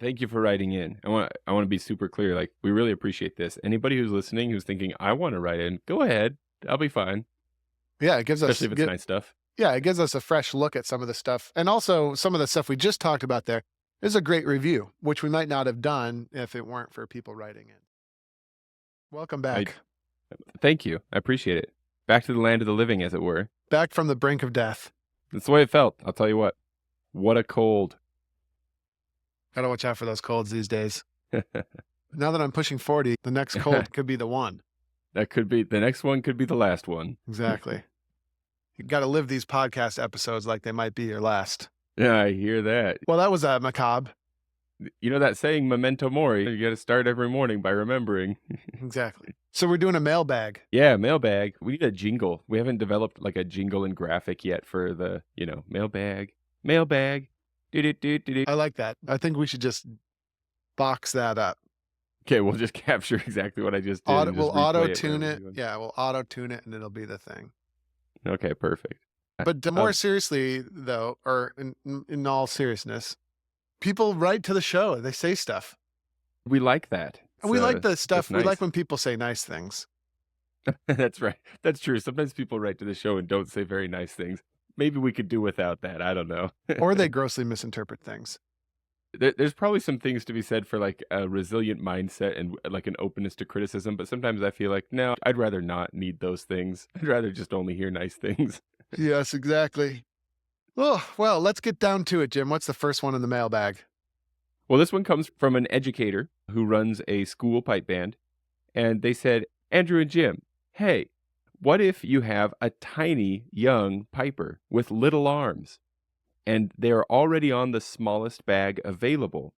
thank you for writing in. I want to be super clear. Like, we really appreciate this. Anybody who's listening who's thinking, I want to write in, go ahead. I'll be fine. Yeah, it gives us Especially if it's nice stuff. yeah, it gives us a fresh look at some of the stuff. And also some of the stuff we just talked about there is a great review, which we might not have done if it weren't for people writing in. Welcome I back. Thank you. I appreciate it. Back to the land of the living, as it were. Back from the brink of death. That's the way it felt. I'll tell you what. What a cold. Gotta watch out for those colds these days. Now that I'm pushing 40, the next cold could be the one. That could be, the next one could be the last one. Exactly. You got to live these podcast episodes like they might be your last. Yeah, I hear that. Well, that was macabre. You know that saying, memento mori? You got to start every morning by remembering. Exactly. So we're doing a mailbag. Yeah, mailbag. We need a jingle. We haven't developed like a jingle and graphic yet for the, mailbag. Mailbag. Do-do-do-do-do. I like that. I think we should just box that up. Okay, we'll just capture exactly what I just did. and just We'll replay auto-tune wherever it. we want. Yeah, we'll auto-tune it and it'll be the thing. Okay, perfect. But more seriously, though, or in all seriousness, people write to the show. They say stuff. We like that. And we like the That's stuff. We nice. like when people say nice things. That's right. That's true. Sometimes people write to the show and don't say very nice things. Maybe we could do without that. I don't know. Or they grossly misinterpret things. There's probably some things to be said for like a resilient mindset and like an openness to criticism, but sometimes I feel like, no, I'd rather not need those things. I'd rather just only hear nice things. Yes, exactly. Oh, well, let's get down to it, Jim. What's the first one in the mailbag? Well, this one comes from an educator who runs a school pipe band, and they said, Andrew and Jim, hey, what if you have a tiny young piper with little arms, and they're already on the smallest bag available?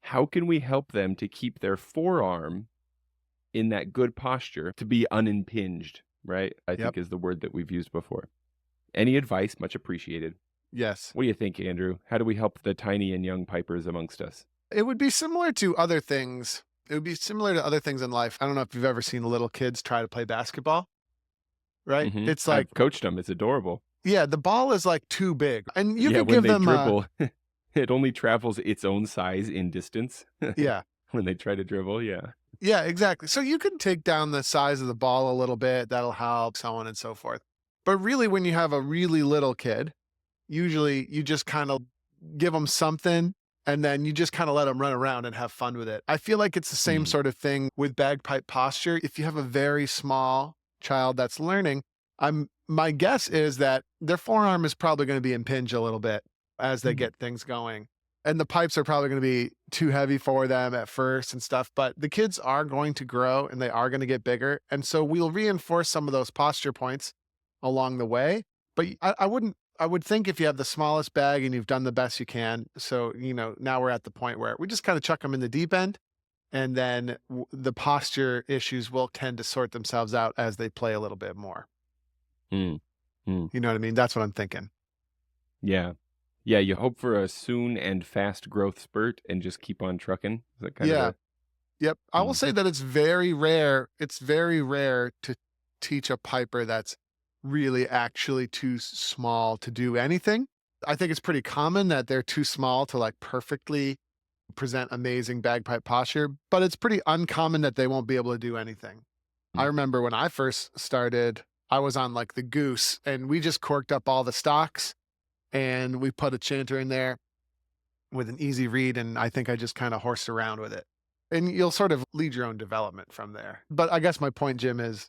How can we help them to keep their forearm in that good posture to be unimpinged, right? I think is the word that we've used before. Any advice? Much appreciated. Yes. What do you think, Andrew? How do we help the tiny and young pipers amongst us? It would be similar to other things. It would be similar to other things in life. I don't know if you've ever seen little kids try to play basketball, right? Mhm. It's like, I've coached them. It's adorable. yeah, the ball is like too big. And you Yeah, can when give they them, dribble, it only travels its own size in distance. yeah. When they try to dribble, yeah. Yeah, exactly. So you can take down the size of the ball a little bit. That'll help, so on and so forth. But really, when you have a really little kid, usually you just kind of give them something and then you just kind of let them run around and have fun with it. I feel like it's the same sort of thing with bagpipe posture. If you have a very small child that's learning, my guess is that their forearm is probably going to be impinged a little bit as they get things going. And the pipes are probably going to be too heavy for them at first and stuff, but the kids are going to grow and they are going to get bigger. And so we'll reinforce some of those posture points along the way. But I would think if you have the smallest bag and you've done the best you can. So, now we're at the point where we just kind of chuck them in the deep end and then the posture issues will tend to sort themselves out as they play a little bit more. Mm. You know what I mean? That's what I'm thinking. Yeah. Yeah, you hope for a soon and fast growth spurt and just keep on trucking. Is that kind of Yep. I will say that it's very rare. It's very rare to teach a piper that's really actually too small to do anything. I think it's pretty common that they're too small to like perfectly present amazing bagpipe posture, but it's pretty uncommon that they won't be able to do anything. I remember when I first started, I was on like the Goose and we just corked up all the stocks and we put a chanter in there with an easy read. And I think I just kind of horsed around with it. And you'll sort of lead your own development from there. But I guess my point, Jim, is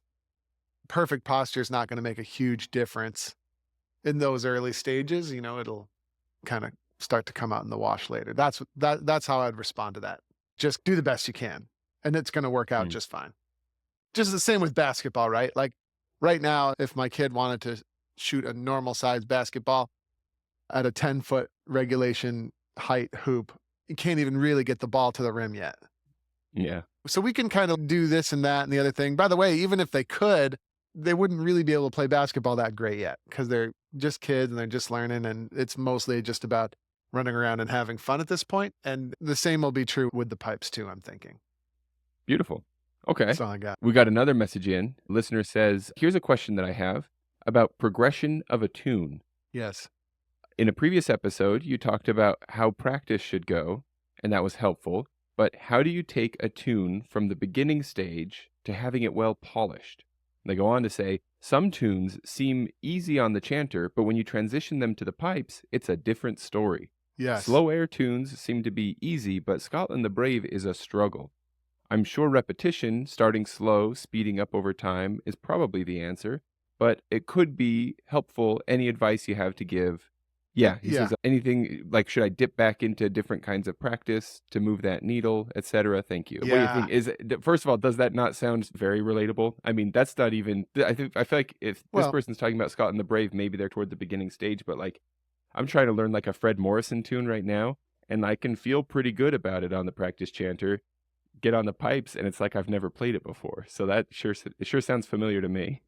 perfect posture is not going to make a huge difference in those early stages. It'll kind of start to come out in the wash later. That's how I'd respond to that. Just do the best you can, and it's going to work out just fine. Just the same with basketball, right? Like right now, if my kid wanted to shoot a normal size basketball at a 10-foot regulation height hoop, you can't even really get the ball to the rim yet. Yeah. So we can kind of do this and that and the other thing. By the way, even if they could, they wouldn't really be able to play basketball that great yet because they're just kids and they're just learning. And it's mostly just about running around and having fun at this point. And the same will be true with the pipes too, I'm thinking. Beautiful. Okay. That's all I got. We got another message in. Listener says, here's a question that I have about progression of a tune. Yes. In a previous episode, you talked about how practice should go, and that was helpful. But how do you take a tune from the beginning stage to having it well polished? They go on to say, some tunes seem easy on the chanter, but when you transition them to the pipes, it's a different story. Yes. Slow air tunes seem to be easy, but Scotland the Brave is a struggle. I'm sure repetition, starting slow, speeding up over time, is probably the answer, but it could be helpful. Any advice you have to give? Yeah, he Yeah. says anything like, should I dip back into different kinds of practice to move that needle, etc.? Thank you. What do you Yeah. think? First of all, does that not sound very relatable? I mean, that's not even. I feel like if this Well, person's talking about Scotland the Brave, maybe they're toward the beginning stage, but like I'm trying to learn like a Fred Morrison tune right now, and I can feel pretty good about it on the practice chanter. Get on the pipes, and it's like I've never played it before. So that it sure sounds familiar to me.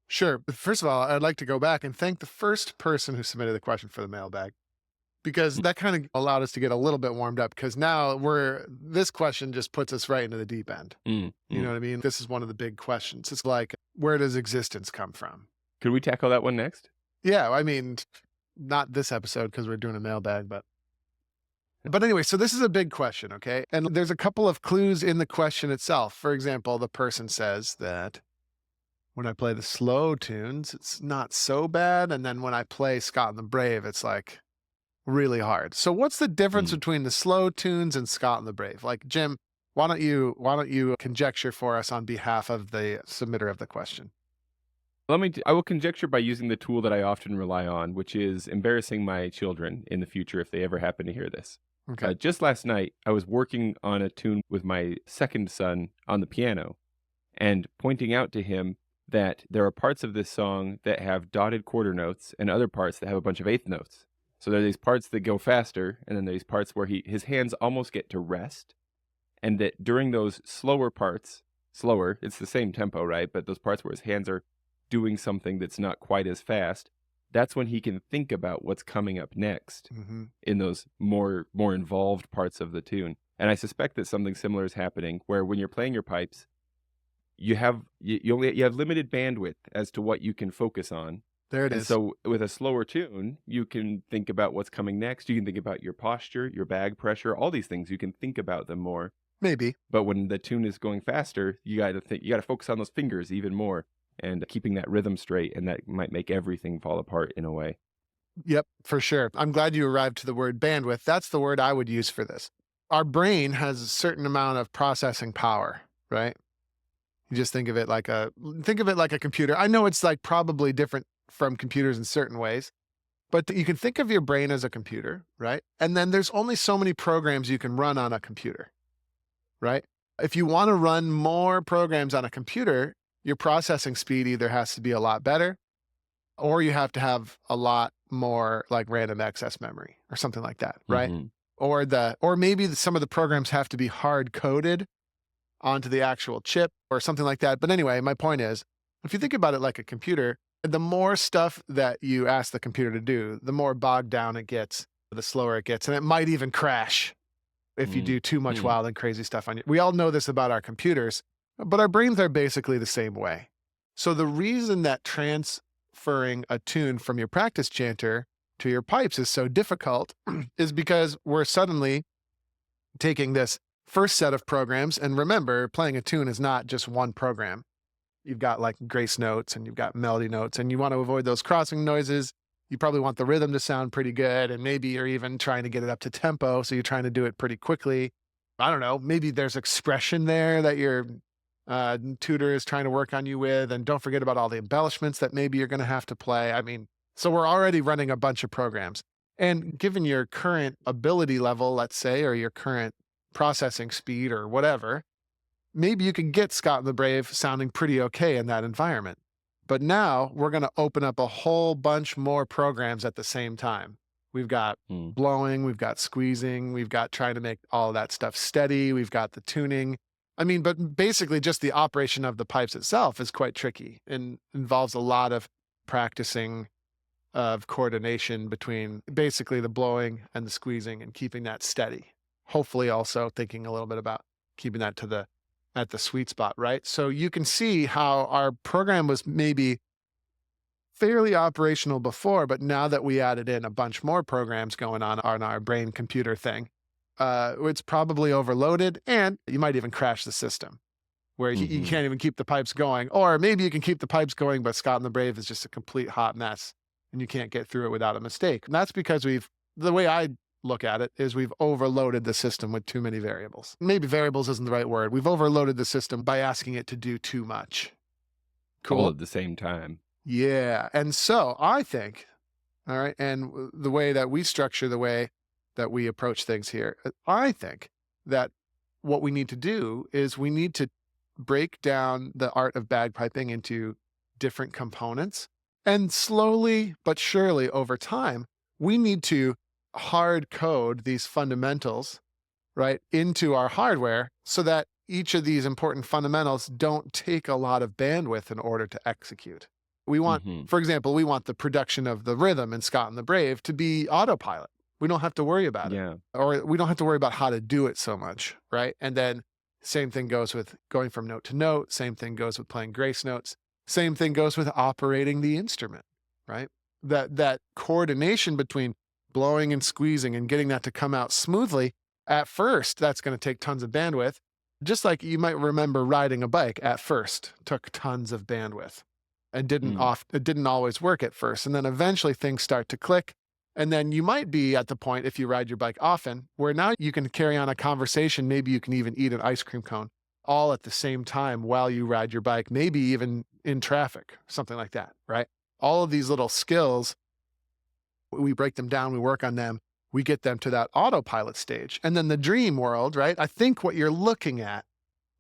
sure. But first of all, I'd like to go back and thank the first person who submitted the question for the mailbag, because that kind of allowed us to get a little bit warmed up, because now this question just puts us right into the deep end. Mm, You know mm. what I mean? This is one of the big questions. It's like, where does existence come from? Could we tackle that one next? Yeah, I mean, not this episode because we're doing a mailbag, but anyway, so this is a big question, okay? And there's a couple of clues in the question itself. For example, the person says that when I play the slow tunes, it's not so bad, and then when I play Scott and the Brave, it's like really hard. So what's the difference Mm. between the slow tunes and Scott and the Brave? Like, Jim, why don't you conjecture for us on behalf of the submitter of the question? I will conjecture by using the tool that I often rely on, which is embarrassing my children in the future if they ever happen to hear this. Okay. Just last night, I was working on a tune with my second son on the piano and pointing out to him that there are parts of this song that have dotted quarter notes and other parts that have a bunch of eighth notes. So there are these parts that go faster, and then there's parts where his hands almost get to rest, and that during those slower parts, slower, it's the same tempo, right? But those parts where his hands are doing something that's not quite as fast, that's when he can think about what's coming up next Hmm. in those more involved parts of the tune. And I suspect that something similar is happening where when you're playing your pipes, you have limited bandwidth as to what you can focus on. There it And is. so with a slower tune, you can think about what's coming next. You can think about your posture, your bag pressure, all these things. You can think about them more. Maybe. But when the tune is going faster, you got to focus on those fingers even more and keeping that rhythm straight, and that might make everything fall apart in a way. Yep, for sure. I'm glad you arrived to the word bandwidth. That's the word I would use for this. Our brain has a certain amount of processing power, right? You just think of it like a computer. I know it's like probably different from computers in certain ways, but you can think of your brain as a computer, right? And then there's only so many programs you can run on a computer, right? If you want to run more programs on a computer, your processing speed either has to be a lot better, or you have to have a lot more like random access memory or something like that, right? Mhm. Or maybe some of the programs have to be hard coded onto the actual chip or something like that. But anyway, my point is, if you think about it like a computer, the more stuff that you ask the computer to do, the more bogged down it gets, the slower it gets, and it might even crash if you Mm. do too much Mm. wild and crazy stuff on you. We all know this about our computers, but our brains are basically the same way. So the reason that transferring a tune from your practice chanter to your pipes is so difficult is because we're suddenly taking this first set of programs. And remember, playing a tune is not just one program. You've got like grace notes and you've got melody notes, and you want to avoid those crossing noises. You probably want the rhythm to sound pretty good. And maybe you're even trying to get it up to tempo. So you're trying to do it pretty quickly. I don't know. Maybe there's expression there that your tutor is trying to work on you with. And don't forget about all the embellishments that maybe you're going to have to play. I mean, so we're already running a bunch of programs. And given your current ability level, let's say, or your current processing speed or whatever, maybe you can get Scott and the Brave sounding pretty okay in that environment. But now we're going to open up a whole bunch more programs at the same time. We've got Mm. blowing, we've got squeezing, we've got trying to make all of that stuff steady, we've got the tuning. I mean, but basically just the operation of the pipes itself is quite tricky and involves a lot of practicing of coordination between basically the blowing and the squeezing and keeping that steady. Hopefully also thinking a little bit about keeping that at the sweet spot, right? So you can see how our program was maybe fairly operational before, but now that we added in a bunch more programs going on our brain computer thing, it's probably overloaded, and you might even crash the system where you Hmm. can't even keep the pipes going. Or maybe you can keep the pipes going, but Scott and the Brave is just a complete hot mess and you can't get through it without a mistake. And that's because the way I look at it is we've overloaded the system with too many variables. Maybe variables isn't the right word. We've overloaded the system by asking it to do too much. All Cool. at the same time. Yeah. And so I think, all right, and the way that we structure the way that we approach things here, I think that what we need to do is we need to break down the art of bagpiping into different components. And slowly but surely over time, we need to hard code these fundamentals, right, into our hardware so that each of these important fundamentals don't take a lot of bandwidth in order to execute. We want, Hmm. for example, we want the production of the rhythm in Scott and the Brave to be autopilot. We don't have to worry about it, Yeah. or we don't have to worry about how to do it so much, right? And then same thing goes with going from note to note. Same thing goes with playing grace notes. Same thing goes with operating the instrument, right? That coordination between blowing and squeezing and getting that to come out smoothly. At first, that's going to take tons of bandwidth. Just like you might remember riding a bike at first took tons of bandwidth and Mm. it didn't always work at first. And then eventually things start to click. And then you might be at the point, if you ride your bike often, where now you can carry on a conversation. Maybe you can even eat an ice cream cone all at the same time while you ride your bike, maybe even in traffic, something like that, right? All of these little skills, we break them down, we work on them, we get them to that autopilot stage. And then the dream world, right? I think what you're looking at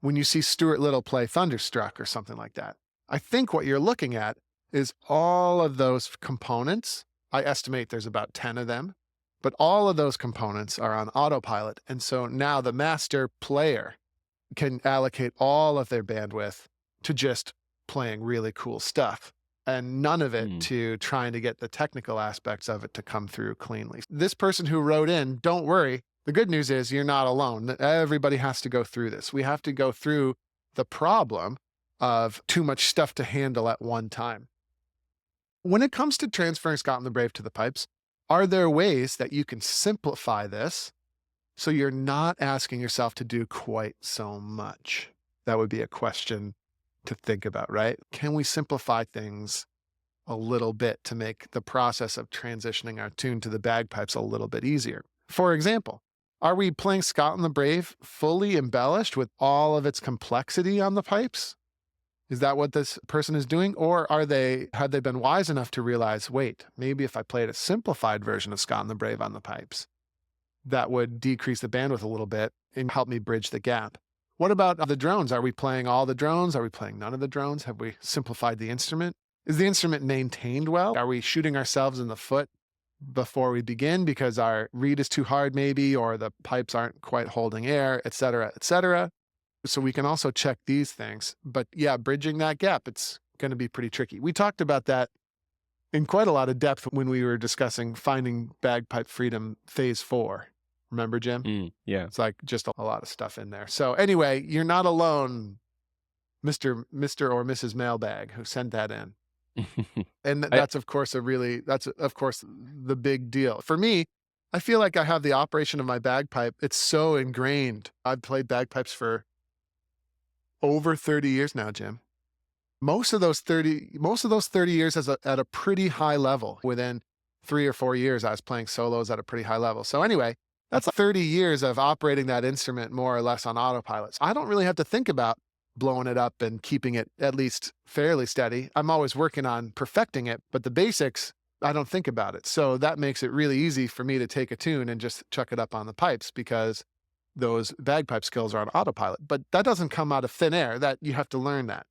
when you see Stuart Little play Thunderstruck or something like that, I think what you're looking at is all of those components. I estimate there's about 10 of them, but all of those components are on autopilot. And so now the master player can allocate all of their bandwidth to just playing really cool stuff and none of it Mm. to trying to get the technical aspects of it to come through cleanly. This person who wrote in, don't worry. The good news is you're not alone. Everybody has to go through this. We have to go through the problem of too much stuff to handle at one time. When it comes to transferring Scott and the Brave to the pipes, are there ways that you can simplify this so you're not asking yourself to do quite so much? That would be a question to think about, right? Can we simplify things a little bit to make the process of transitioning our tune to the bagpipes a little bit easier? For example, are we playing Scott and the Brave fully embellished with all of its complexity on the pipes? Is that what this person is doing? Or have they been wise enough to realize, wait, maybe if I played a simplified version of Scott and the Brave on the pipes, that would decrease the bandwidth a little bit and help me bridge the gap? What about the drones? Are we playing all the drones? Are we playing none of the drones? Have we simplified the instrument? Is the instrument maintained well? Are we shooting ourselves in the foot before we begin because our reed is too hard maybe, or the pipes aren't quite holding air, et cetera, et cetera? So we can also check these things. But yeah, bridging that gap, it's going to be pretty tricky. We talked about that in quite a lot of depth when we were discussing Finding Bagpipe Freedom Phase 4. Remember, Jim? Mm. Yeah. It's like just a lot of stuff in there. So anyway, you're not alone, Mr. or Mrs. Mailbag, who sent that in. And I, that's of course the big deal. For me, I feel like I have the operation of my bagpipe. It's so ingrained. I've played bagpipes for over 30 years now, Jim. Most of those 30 years at a pretty high level. Within 3 or 4 years, I was playing solos at a pretty high level. So anyway, that's 30 years of operating that instrument more or less on autopilot. So I don't really have to think about blowing it up and keeping it at least fairly steady. I'm always working on perfecting it, but the basics, I don't think about it. So that makes it really easy for me to take a tune and just chuck it up on the pipes because those bagpipe skills are on autopilot. But that doesn't come out of thin air. That you have to learn that.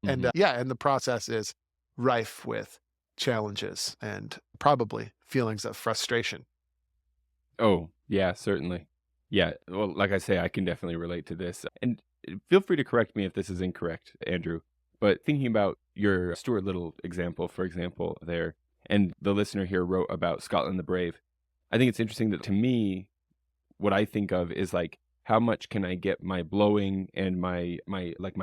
And Mhm. and the process is rife with challenges and probably feelings of frustration. Oh, yeah, certainly. Yeah. Well, like I say, I can definitely relate to this. And feel free to correct me if this is incorrect, Andrew. But thinking about your Stuart Little example, for example, there, and the listener here wrote about Scotland the Brave. I think it's interesting that to me, what I think of is like, how much can I get my blowing and my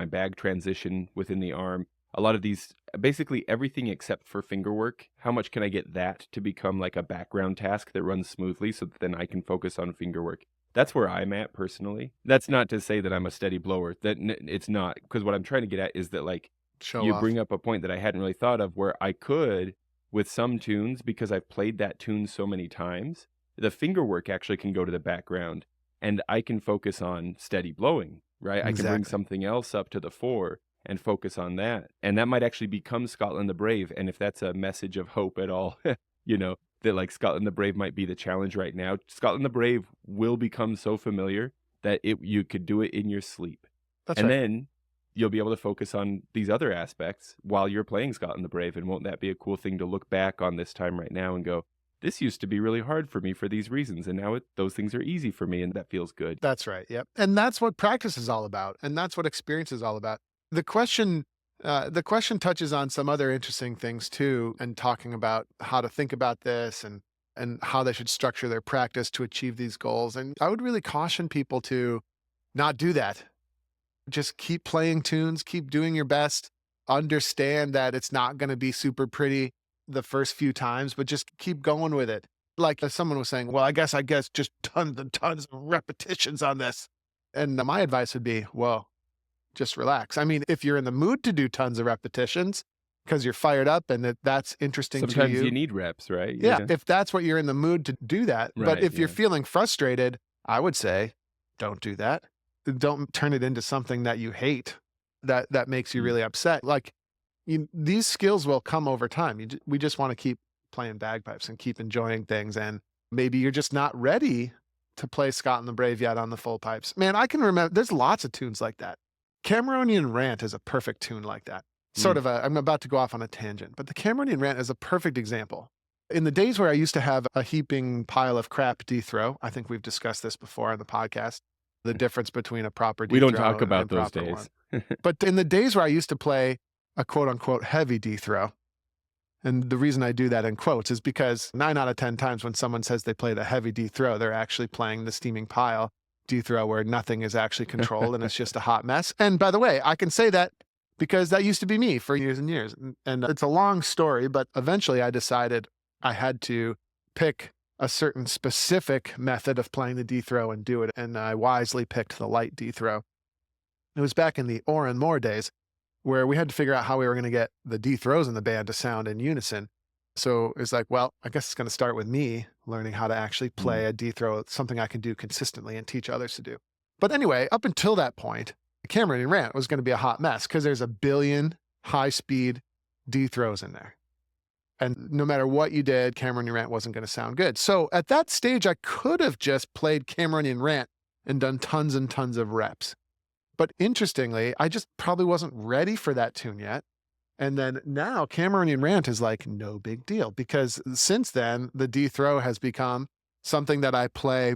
bag transition within the arm? A lot of these, basically everything except for finger work. How much can I get that to become like a background task that runs smoothly so that then I can focus on finger work? That's where I'm at personally. That's not to say that I'm a steady blower. It's not, because what I'm trying to get at is that, like, Show you off. bring up a point that I hadn't really thought of, where I could, with some tunes, because I've played that tune so many times, the finger work actually can go to the background and I can focus on steady blowing, right? I can bring Exactly. something else up to the fore and focus on that. And that might actually become Scotland the Brave. And if that's a message of hope at all, you know, that like Scotland the Brave might be the challenge right now, Scotland the Brave will become so familiar that you could do it in your sleep. That's And right. then you'll be able to focus on these other aspects while you're playing Scotland the Brave. And won't that be a cool thing to look back on this time right now and go, this used to be really hard for me for these reasons, and now those things are easy for me, and that feels good. That's right. Yep. And that's what practice is all about. And that's what experience is all about. The question, the question touches on some other interesting things too, and talking about how to think about this and how they should structure their practice to achieve these goals. And I would really caution people to not do that. Just keep playing tunes, keep doing your best. Understand that it's not going to be super pretty the first few times, but just keep going with it. Like someone was saying, well, I guess just tons and tons of repetitions on this. And my advice would be, well, just relax. I mean, if you're in the mood to do tons of repetitions because you're fired up and that's interesting to Sometimes you you, need reps, right? yeah, Yeah. if that's what you're in the mood to do that. But Right, if you're yeah. feeling frustrated, I would say, don't do that. Don't turn it into something that you hate, that makes you Mm. really upset. Like these skills will come over time. We just want to keep playing bagpipes and keep enjoying things. And maybe you're just not ready to play Scott and the Brave yet on the full pipes. Man, I can remember there's lots of tunes like that. Cameronian Rant is a perfect tune like that. Mm. I'm about to go off on a tangent, but the Cameronian Rant is a perfect example. In the days where I used to have a heaping pile of crap D throw, I think we've discussed this before on the podcast, the difference between a proper We D don't throw talk and about those improper days. one. But in the days where I used to play a quote unquote heavy D throw, and the reason I do that in quotes is because 9 out of 10 times when someone says they play the heavy D throw, they're actually playing the steaming pile D throw where nothing is actually controlled and it's just a hot mess. And by the way, I can say that because that used to be me for years and years. And it's a long story, but eventually I decided I had to pick a certain specific method of playing the D throw and do it. And I wisely picked the light D throw. It was back in the Oren Moore days where we had to figure out how we were going to get the D throws in the band to sound in unison. So it's like, well, I guess it's going to start with me learning how to actually play Mm. a D throw, something I can do consistently and teach others to do. But anyway, up until that point, Cameron and Rant was going to be a hot mess because there's a billion high speed D throws in there. And no matter what you did, Cameron and Rant wasn't going to sound good. So at that stage, I could have just played Cameron and Rant and done tons and tons of reps. But interestingly, I just probably wasn't ready for that tune yet. And then now Cameronian Rant is like no big deal because since then, the D throw has become something that I play,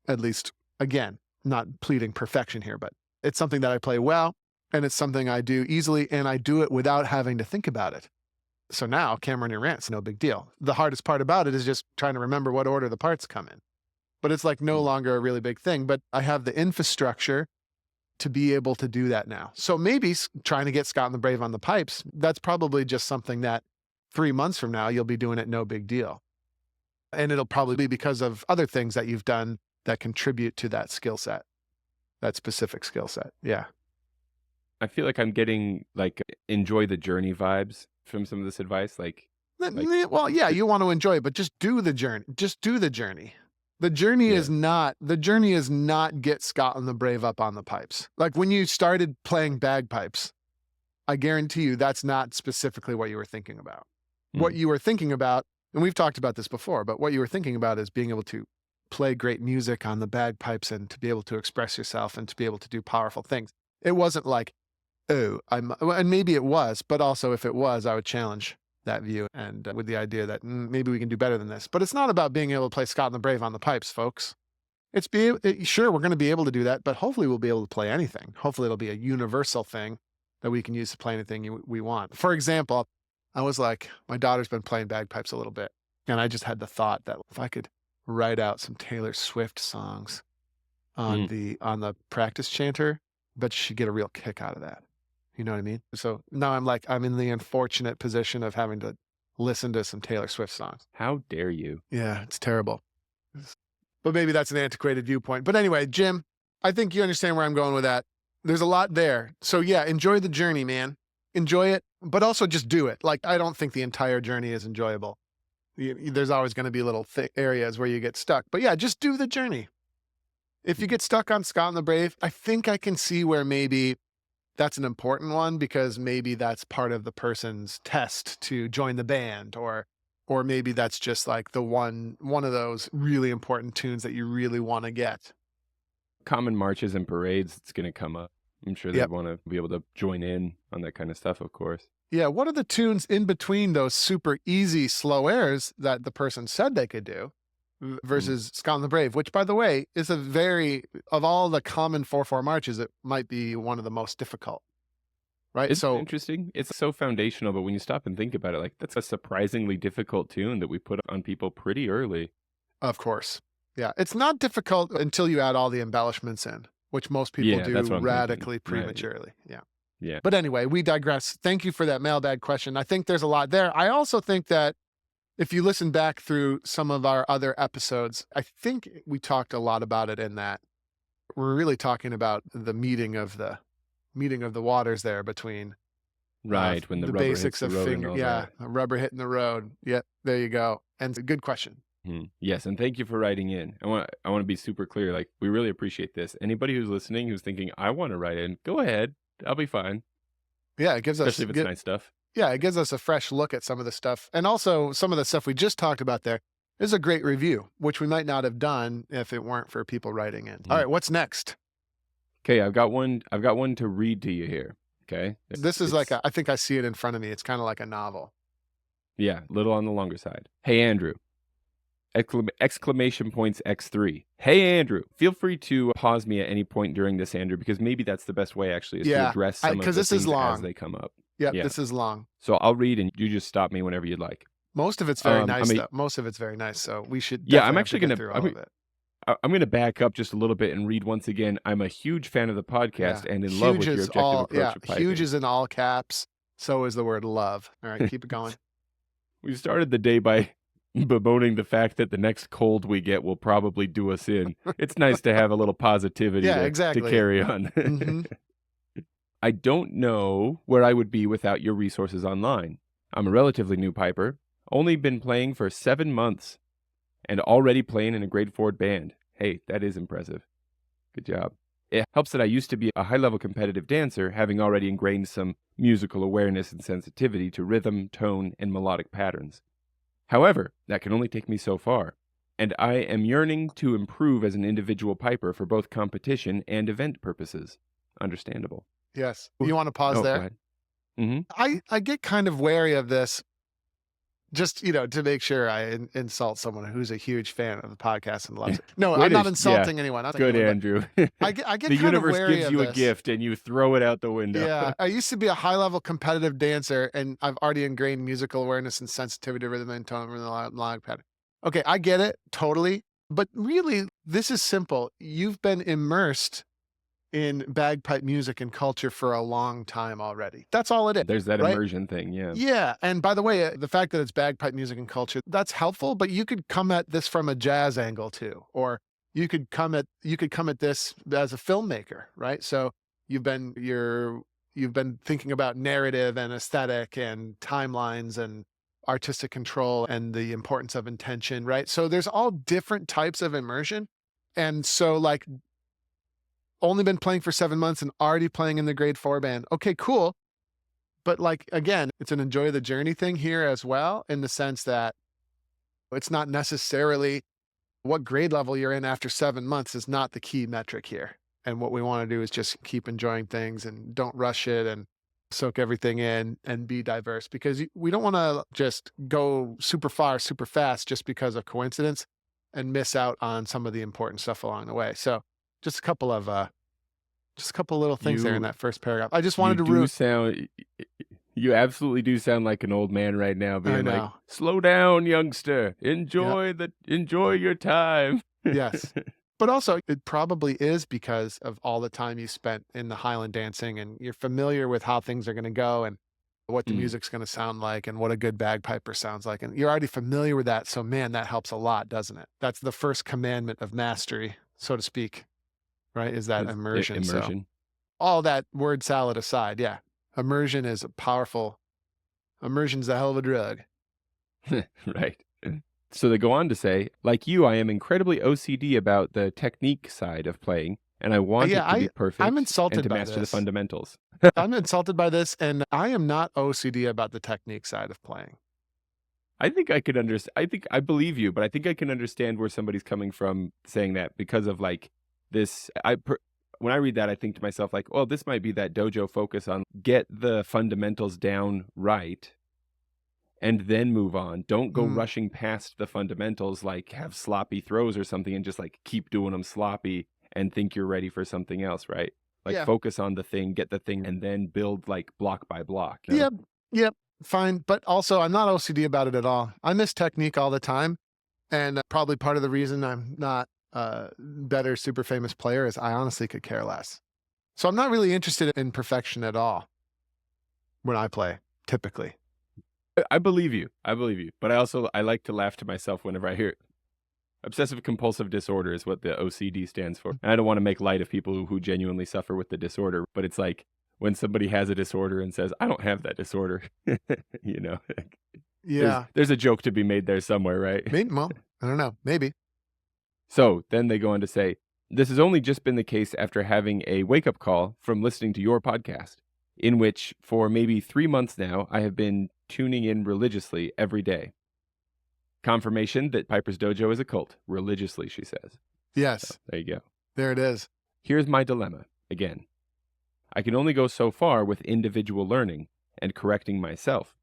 at least again, not pleading perfection here, but it's something that I play well and it's something I do easily and I do it without having to think about it. So now Cameronian Rant's no big deal. The hardest part about it is just trying to remember what order the parts come in. But it's like no Mm. longer a really big thing, but I have the infrastructure to be able to do that now. So maybe trying to get Scott and the Brave on the pipes, that's probably just something that 3 months from now, you'll be doing it no big deal. And it'll probably be because of other things that you've done that contribute to that skill set, that specific skill set. Yeah. I feel like I'm getting like enjoy the journey vibes from some of this advice. Like, Well, yeah, you want to enjoy it, but just do the journey. Just do the journey. The journey yeah. is not get Scott and the Brave up on the pipes. Like when you started playing bagpipes, I guarantee you that's not specifically what you were thinking about. What Mm. you were thinking about, and we've talked about this before, but what you were thinking about is being able to play great music on the bagpipes and to be able to express yourself and to be able to do powerful things. It wasn't like, oh, and maybe it was, but also if it was, I would challenge that view and with the idea that maybe we can do better than this. But it's not about being able to play Scott and the Brave on the pipes, folks. Sure, we're going to be able to do that, but hopefully we'll be able to play anything. Hopefully it'll be a universal thing that we can use to play anything we want. For example, I was like, my daughter's been playing bagpipes a little bit, and I just had the thought that if I could write out some Taylor Swift songs on the practice chanter, but she'd get a real kick out of that. You know what I mean? So now I'm in the unfortunate position of having to listen to some Taylor Swift songs. How dare you? Yeah, it's terrible. but maybe that's an antiquated viewpoint. But anyway, Jim, I think you understand where I'm going with that. There's a lot there. So yeah, enjoy the journey, man. Enjoy it, but also just do it. Like, I don't think the entire journey is enjoyable. There's always going to be little areas where you get stuck. But yeah, just do the journey. If you get stuck on Scott and the Brave, I think I can see where maybe that's an important one, because maybe that's part of the person's test to join the band, or maybe that's just like the one of those really important tunes that you really want to get. Common marches and parades, it's going to come up. I'm sure they Yep. want to be able to join in on that kind of stuff, of course. Yeah, what are the tunes in between those super easy slow airs that the person said they could do versus Scott and the Brave, which, by the way, is of all the common 4/4 marches, it might be one of the most difficult, right? It's So, interesting. It's so foundational, but when you stop and think about it, like, that's a surprisingly difficult tune that we put on people pretty early. of course, yeah, it's not difficult until you add all the embellishments in, which most people Yeah, that's do what I'm thinking. radically Right. prematurely. Yeah. Yeah. But anyway, we digress. Thank you for that mailbag question. I think there's a lot there. I also think that if you listen back through some of our other episodes, I think we talked a lot about it in that we're really talking about the meeting of the waters there between Right, when the rubber basics hits the of road and all yeah, that. rubber hitting the road. Yep, there you go. And it's a good question. Yes, and thank you for writing in. I want to be super clear. Like, we really appreciate this. Anybody who's listening who's thinking, I want to write in, go ahead. I'll be fine. Yeah, it gives us Especially if it's nice stuff. Yeah, it gives us a fresh look at some of the stuff. And also some of the stuff we just talked about there is a great review, which we might not have done if it weren't for people writing in. All right, what's next? Okay, I've got one to read to you here. Okay. This is like I think I see it in front of me. It's kind of like a novel. Yeah, a little on the longer side. Hey, Andrew. Exclamation points X3. Hey, Andrew. Feel free to pause me at any point during this, Andrew, because maybe that's the best way, actually, is to address some of the this is things long. as they come up. Yep, Yeah. this is long. So I'll read, and you just stop me whenever you'd like. Most of it's very nice, though. Most of it's very nice, so we should Yeah, I'm definitely actually have to gonna get through all of it. I'm going to back up just a little bit and read once again. I'm a huge fan of the podcast and in love with your Huge is objective all approach to piping. huge is in all caps. So is the word love. All right, keep it going. We started the day by bemoaning the fact that the next cold we get will probably do us in. It's nice to have a little positivity Yeah, to exactly. carry on. Mhm. I don't know where I would be without your resources online. I'm a relatively new piper, only been playing for 7 months, and already playing in a grade 4 band. Hey, that is impressive. Good job. It helps that I used to be a high-level competitive dancer, having already ingrained some musical awareness and sensitivity to rhythm, tone, and melodic patterns. However, that can only take me so far, and I am yearning to improve as an individual piper for both competition and event purposes. Understandable. Yes. You want to pause there? I get kind of wary of this, just, to make sure I insult someone who's a huge fan of the podcast and loves it. No, I'm not insulting anyone. Good, Andrew. I get the kind of universe wary gives of you a this. gift and you throw it out the window. Yeah, I used to be a high-level competitive dancer, and I've already ingrained musical awareness and sensitivity to rhythm and tone and melodic pattern. Okay, I get it, totally. But really, this is simple. You've been immersed in bagpipe music and culture for a long time already. That's all it is. There's that right? immersion thing, yeah. Yeah, and by the way, the fact that it's bagpipe music and culture, that's helpful, but you could come at this from a jazz angle too, or you could come at this as a filmmaker, right? So you've been thinking about narrative and aesthetic and timelines and artistic control and the importance of intention, right? So there's all different types of immersion. And so like only been playing for 7 months and already playing in the grade 4 band. Okay, cool. But like, again, it's an enjoy the journey thing here as well, in the sense that it's not necessarily what grade level you're in after 7 months is not the key metric here. And what we want to do is just keep enjoying things and don't rush it and soak everything in and be diverse, because we don't want to just go super far, super fast just because of coincidence and miss out on some of the important stuff along the way. So just a couple of little things there in that first paragraph. I just wanted to you absolutely do sound like an old man right now, being like, know. slow down, youngster. Enjoy your time. Yes. But also, it probably is because of all the time you spent in the Highland dancing and you're familiar with how things are going to go. And what the music's going to sound like and what a good bagpiper sounds like. And you're already familiar with that. So, man, that helps a lot, doesn't it? That's the first commandment of mastery, so to speak, right? Is that immersion. Immersion. So, all that word salad aside, yeah, immersion is immersion's a hell of a drug. Right. So they go on to say, like you, I am incredibly OCD about the technique side of playing, and I want it to be perfect I'm insulted and to by master the this. fundamentals. I'm insulted by this, and I am not OCD about the technique side of playing. I think I could understand. I think I believe you, but I think I can understand where somebody's coming from saying that because of like this. When I read that, I think to myself like, well, this might be that dojo focus on get the fundamentals down right and then move on. Don't go rushing past the fundamentals, like have sloppy throws or something and just like keep doing them sloppy and think you're ready for something else, right? Like focus on the thing, get the thing, and then build like block by block. You know? Yep. Fine. But also, I'm not OCD about it at all. I miss technique all the time. And probably part of the reason I'm not a better super famous player is I honestly could care less. So I'm not really interested in perfection at all when I play, typically. I believe you. I believe you. But I like to laugh to myself whenever I hear it. Obsessive compulsive disorder is what the OCD stands for. And I don't want to make light of people who genuinely suffer with the disorder, but it's like when somebody has a disorder and says, I don't have that disorder, you know? Yeah. There's a joke to be made there somewhere, right? Maybe, well, I don't know. Maybe. So then they go on to say, this has only just been the case after having a wake-up call from listening to your podcast, in which for maybe 3 months now, I have been tuning in religiously every day. Confirmation that Piper's Dojo is a cult, religiously, she says. Yes. So, there you go. There it is. Here's my dilemma, again. I can only go so far with individual learning and correcting myself.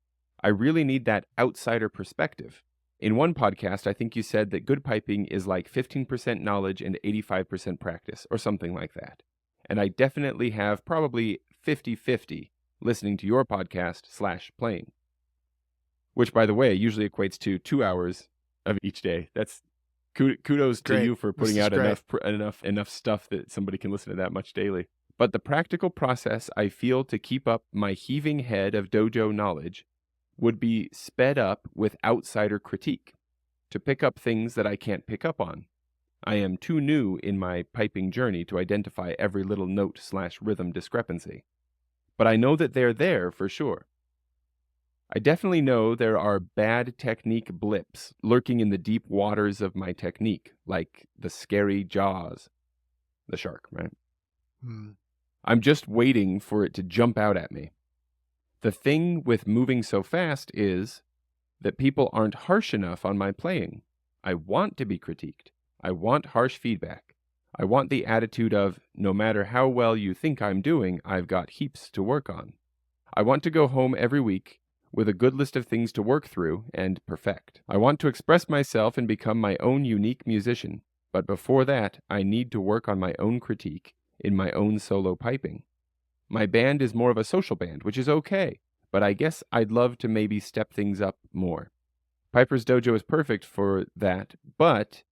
I really need that outsider perspective. In one podcast, I think you said that good piping is like 15% knowledge and 85% practice, or something like that. And I definitely have probably 50-50 listening to your podcast / playing. Which, by the way, usually equates to 2 hours of each day. That's kudos to you for putting out enough stuff that somebody can listen to that much daily. But the practical process I feel to keep up my heaving head of dojo knowledge would be sped up with outsider critique to pick up things that I can't pick up on. I am too new in my piping journey to identify every little note / rhythm discrepancy. But I know that they're there for sure. I definitely know there are bad technique blips lurking in the deep waters of my technique, like the scary jaws. The shark, right? I'm just waiting for it to jump out at me. The thing with moving so fast is that people aren't harsh enough on my playing. I want to be critiqued. I want harsh feedback. I want the attitude of, no matter how well you think I'm doing, I've got heaps to work on. I want to go home every week with a good list of things to work through and perfect. I want to express myself and become my own unique musician, but before that, I need to work on my own critique in my own solo piping. My band is more of a social band, which is okay, but I guess I'd love to maybe step things up more. Piper's Dojo is perfect for that, but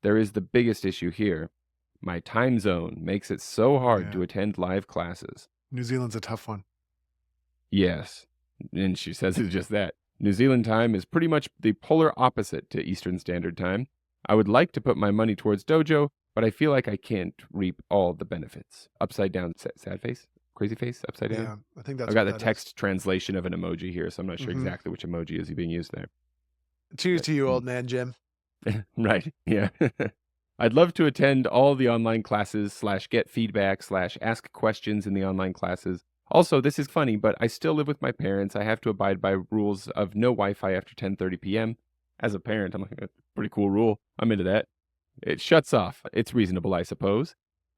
there is the biggest issue here. My time zone makes it so hard to attend live classes. New Zealand's a tough one. Yes. And she says it's just that. New Zealand time is pretty much the polar opposite to Eastern Standard Time. I would like to put my money towards Dojo, but I feel like I can't reap all the benefits. Upside down, sad face? Crazy face? Upside down? Yeah, I think that's I've got the text translation of an emoji here, so I'm not sure exactly which emoji is being used there. Cheers to you, old man Jim. Right, yeah. I'd love to attend all the online classes / get feedback / ask questions in the online classes. Also, this is funny, but I still live with my parents. I have to abide by rules of no Wi-Fi after 10:30 p.m. As a parent, I'm like, that's a pretty cool rule. I'm into that. It shuts off. It's reasonable, I suppose.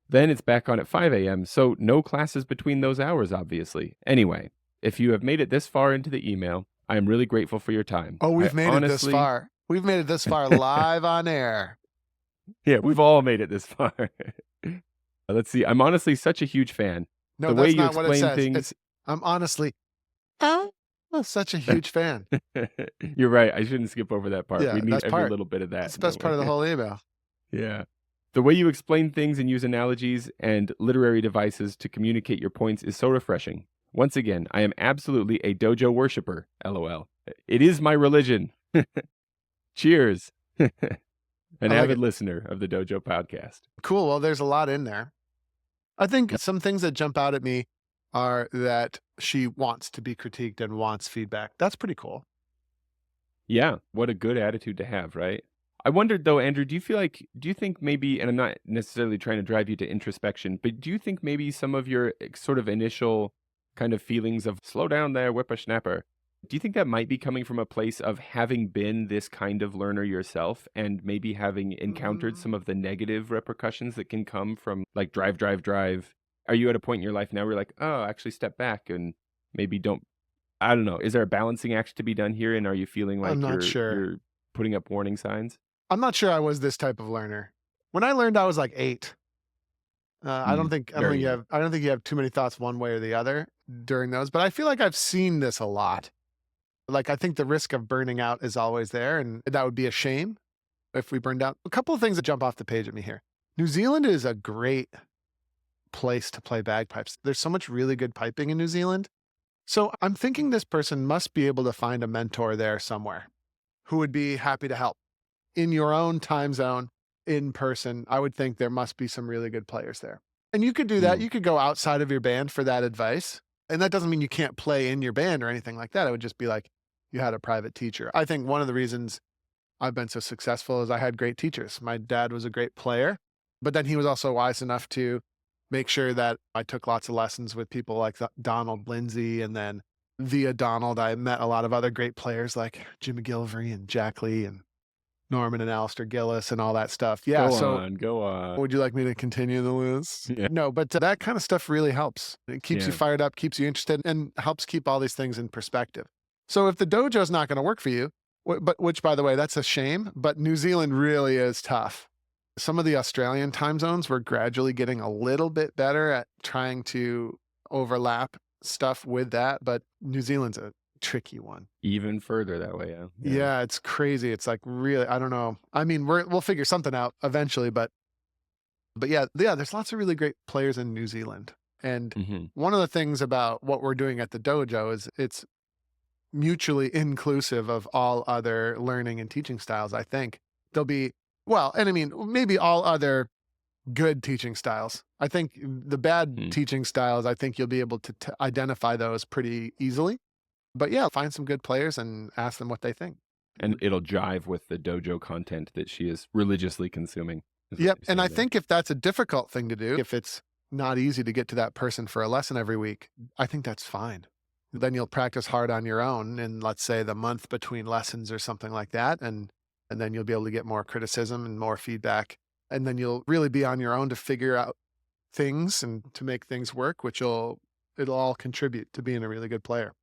Then it's back on at 5 a.m., so no classes between those hours, obviously. Anyway, if you have made it this far into the email, I am really grateful for your time. Oh, we've made it this far. We've made it this far live on air. Yeah, we've all made it this far. Let's see. I'm honestly such a huge fan. No, that's not what it says. I'm honestly such a huge fan. You're right. I shouldn't skip over that part. Yeah, We need every little bit of that. That's the best part of the whole email. Yeah. The way you explain things and use analogies and literary devices to communicate your points is so refreshing. Once again, I am absolutely a dojo worshiper, LOL. It is my religion. Cheers. An I like avid it. listener of the Dojo podcast. Cool. Well, there's a lot in there. I think some things that jump out at me are that she wants to be critiqued and wants feedback. That's pretty cool. Yeah, what a good attitude to have, right? I wondered though, Andrew, do you think maybe, and I'm not necessarily trying to drive you to introspection, but do you think maybe some of your sort of initial kind of feelings of slow down there, whippersnapper, do you think that might be coming from a place of having been this kind of learner yourself and maybe having encountered some of the negative repercussions that can come from like drive, drive, drive? Are you at a point in your life now where you're like, oh, actually step back and maybe don't, I don't know. Is there a balancing act to be done here? And are you feeling I'm like not sure. you're putting up warning signs? I'm not sure I was this type of learner. When I learned, I was like 8. I don't think Very young. I don't think you have too many thoughts one way or the other during those. But I feel like I've seen this a lot. Like I think the risk of burning out is always there, and that would be a shame if we burned out. A couple of things that jump off the page at me here. New Zealand is a great place to play bagpipes. There's so much really good piping in New Zealand. So I'm thinking this person must be able to find a mentor there somewhere who would be happy to help in your own time zone, in person. I would think there must be some really good players there. And you could do that. Mm. You could go outside of your band for that advice. And that doesn't mean you can't play in your band or anything like that. It would just be like you had a private teacher. I think one of the reasons I've been so successful is I had great teachers. My dad was a great player, but then he was also wise enough to make sure that I took lots of lessons with people like Donald Lindsay, and then via Donald, I met a lot of other great players like Jim McGillivray and Jack Lee and Norman and Alistair Gillis and all that stuff. Yeah. Go on. Would you like me to continue the list? Yeah. No, but that kind of stuff really helps. It keeps you Yeah. fired up, keeps you interested, and helps keep all these things in perspective. So if the dojo is not going to work for you, which by the way, that's a shame, but New Zealand really is tough. Some of the Australian time zones were gradually getting a little bit better at trying to overlap stuff with that, but New Zealand's a tricky one. Even further that way, yeah. Yeah, it's crazy. It's like really, I don't know. I mean, we'll figure something out eventually, but yeah, there's lots of really great players in New Zealand. And Mm-hmm. one of the things about what we're doing at the dojo is it's mutually inclusive of all other learning and teaching styles. I think there'll be, well, and I mean, maybe all other good teaching styles. I think the bad teaching styles, I think you'll be able to identify those pretty easily. But yeah, find some good players and ask them what they think. And it'll jive with the dojo content that she is religiously consuming. Yep. And I think if that's a difficult thing to do, if it's not easy to get to that person for a lesson every week, I think that's fine. Then you'll practice hard on your own in, let's say, the month between lessons or something like that. And then you'll be able to get more criticism and more feedback. And then you'll really be on your own to figure out things and to make things work, it'll all contribute to being a really good player.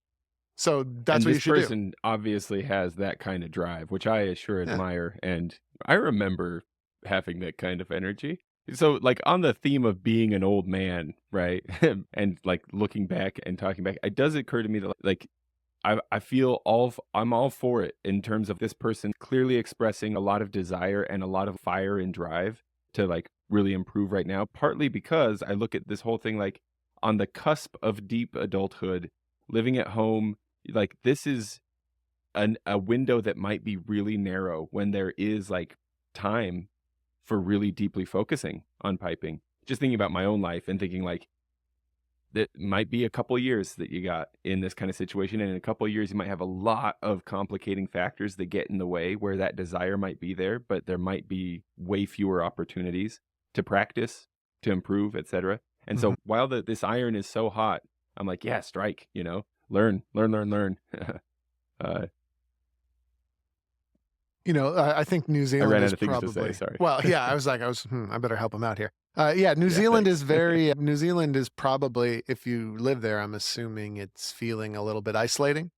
So that's what you should do. This person obviously has that kind of drive, which I sure admire. And I remember having that kind of energy. So like on the theme of being an old man, right? And like looking back and talking back, it does occur to me that like, I feel I'm all for it in terms of this person clearly expressing a lot of desire and a lot of fire and drive to like really improve right now. Partly because I look at this whole thing like on the cusp of deep adulthood, living at home, like this is a window that might be really narrow when there is like time for really deeply focusing on piping. Just thinking about my own life and thinking like, that might be a couple years that you got in this kind of situation. And in a couple of years, you might have a lot of complicating factors that get in the way where that desire might be there, but there might be way fewer opportunities to practice, to improve, etc. And so while this iron is so hot, I'm like, yeah, strike, learn. I think New Zealand I ran is out of things probably, to say, sorry. well, yeah, I better help him out here. New Zealand is New Zealand is probably, if you live there, I'm assuming it's feeling a little bit isolating.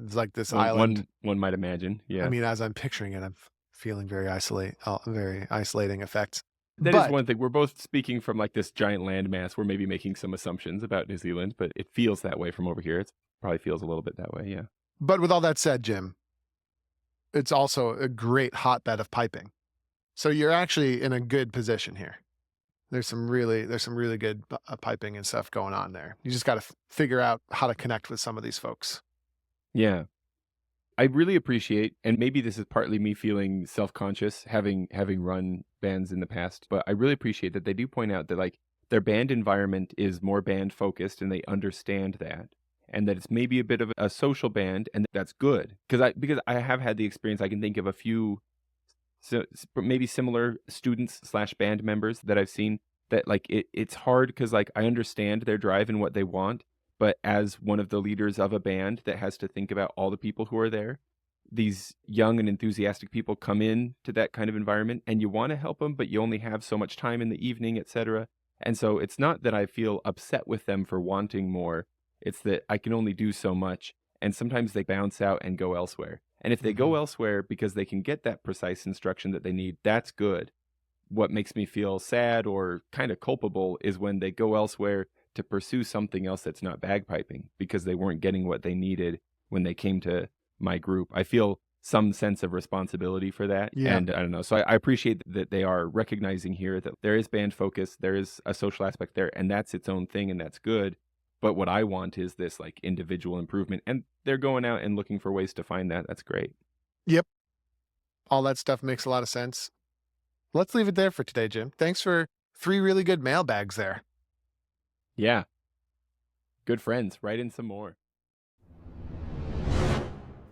It's like this island. One might imagine, yeah. I mean, as I'm picturing it, I'm feeling very isolating effects. That is one thing. We're both speaking from like this giant landmass. We're maybe making some assumptions about New Zealand, but it feels that way from over here. It probably feels a little bit that way, yeah. But with all that said, Jim, it's also a great hotbed of piping. So you're actually in a good position here. There's some really good piping and stuff going on there. You just got to figure out how to connect with some of these folks. Yeah. I really appreciate, and maybe this is partly me feeling self-conscious having run bands in the past, but I really appreciate that they do point out that like their band environment is more band focused and they understand that. And that it's maybe a bit of a social band, and that's good. Because I have had the experience, I can think of a few maybe similar students/band members that I've seen that like it's hard because like I understand their drive and what they want, but as one of the leaders of a band that has to think about all the people who are there, these young and enthusiastic people come in to that kind of environment and you want to help them, but you only have so much time in the evening, etc. And so it's not that I feel upset with them for wanting more. It's that I can only do so much. And sometimes they bounce out and go elsewhere. And if they go elsewhere because they can get that precise instruction that they need, that's good. What makes me feel sad or kind of culpable is when they go elsewhere to pursue something else that's not bagpiping because they weren't getting what they needed when they came to my group. I feel some sense of responsibility for that. Yeah. And I don't know. So I appreciate that they are recognizing here that there is band focus, there is a social aspect there, and that's its own thing, and that's good. But what I want is this like individual improvement, and they're going out and looking for ways to find that. That's great. Yep. All that stuff makes a lot of sense. Let's leave it there for today, Jim. Thanks for 3 really good mailbags there. Yeah. Good friends. Write in some more.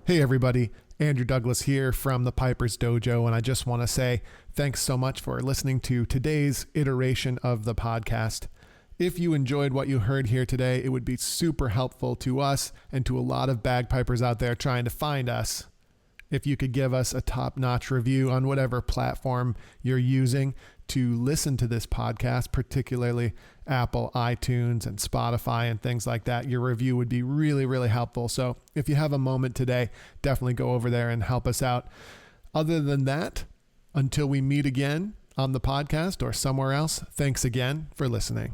Hey everybody, Andrew Douglas here from the Piper's Dojo, and I just want to say thanks so much for listening to today's iteration of the podcast. If you enjoyed what you heard here today, it would be super helpful to us and to a lot of bagpipers out there trying to find us. If you could give us a top-notch review on whatever platform you're using to listen to this podcast, particularly Apple, iTunes, and Spotify and things like that, your review would be really, really helpful. So if you have a moment today, definitely go over there and help us out. Other than that, until we meet again on the podcast or somewhere else, thanks again for listening.